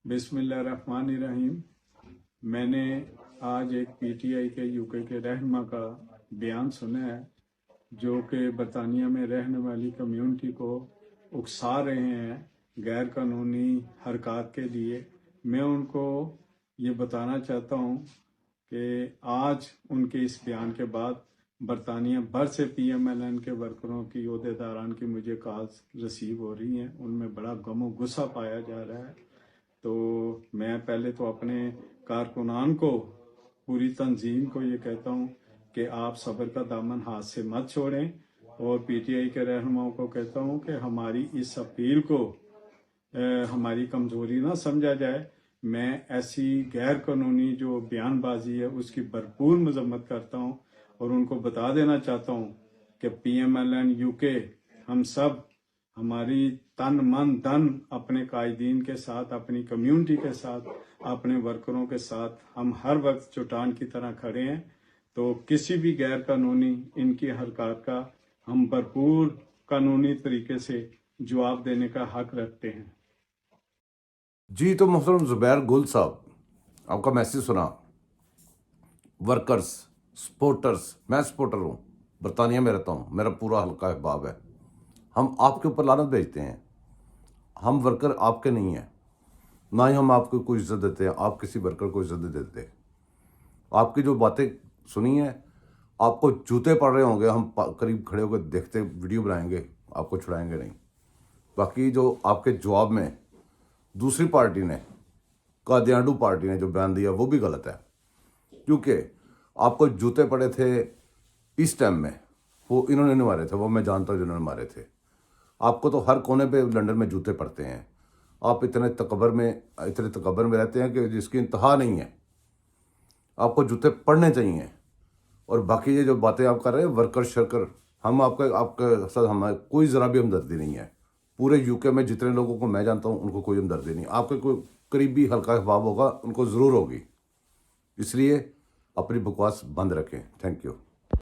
बिस्मिल्लाहिर्रहमानिर्रहीम। मैंने आज एक पीटीआई के यूके के रहनुमा का बयान सुना है जो कि बरतानिया में रहने वाली कम्युनिटी को उकसा रहे हैं गैर कानूनी हरकत के लिए। मैं उनको ये बताना चाहता हूँ कि आज उनके इस बयान के बाद बरतानिया भर से पीएमएलएन के वर्करों की ओहदेदारान की मुझे कॉल्स रिसीव हो रही हैं। उनमें बड़ा गम और गुस्सा पाया जा रहा है। तो मैं पहले तो अपने कारकुनान को, पूरी तंजीम को ये कहता हूँ कि आप सब्र का दामन हाथ से मत छोड़ें, और पीटीआई के रहनुमाओं को कहता हूँ कि हमारी इस अपील को हमारी कमजोरी ना समझा जाए। मैं ऐसी गैर कानूनी जो बयानबाजी है उसकी भरपूर मजम्मत करता हूँ और उनको बता देना चाहता हूँ कि पीएमएलएन यूके हम सब, हमारी तन मन धन अपने कायदीन के साथ, अपनी कम्युनिटी के साथ, अपने वर्करों के साथ हम हर वक्त चट्टान की तरह खड़े हैं। तो किसी भी गैर कानूनी इनकी हरकत का हम भरपूर कानूनी तरीके से जवाब देने का हक रखते हैं। जी, तो मोहतरम ज़ुबैर गुल साहब, आपका मैसेज सुना। वर्कर्स, सपोर्टर्स, मैं सपोर्टर हूँ, बरतानिया में रहता हूँ, मेरा पूरा हल्का अहबाब है। हम आपके ऊपर लानत भेजते हैं। हम वर्कर आपके नहीं हैं, ना ही हम आपको कोई इज्जत देते हैं। आप किसी वर्कर को इज्जत नहीं देते। आपकी जो बातें सुनी हैं, आपको जूते पड़ रहे होंगे। हम करीब खड़े होकर देखते, वीडियो बनाएंगे, आपको छुड़ाएंगे नहीं। बाकी जो आपके जवाब में दूसरी पार्टी ने, कादियाडू पार्टी ने जो बयान दिया वो भी गलत है, क्योंकि आपको जूते पड़े थे इस टाइम में, वो इन्होंने नहीं मारे थे, वो मैं जानता हूँ जिन्होंने मारे थे। आपको तो हर कोने पे लंदन में जूते पड़ते हैं। आप इतने तकबर में रहते हैं कि जिसकी इंतहा नहीं है। आपको जूते पड़ने चाहिए। और बाकी ये जो बातें आप कर रहे हैं वर्कर शर्कर, हम आपके साथ हमारे कोई ज़रा भी हमदर्दी नहीं है। पूरे यूके में जितने लोगों को मैं जानता हूँ उनको कोई हमदर्दी नहीं। आपके कोई करीबी हल्का अहबाब होगा, उनको ज़रूर होगी। इसलिए अपनी बकवास बंद रखें। Thank you.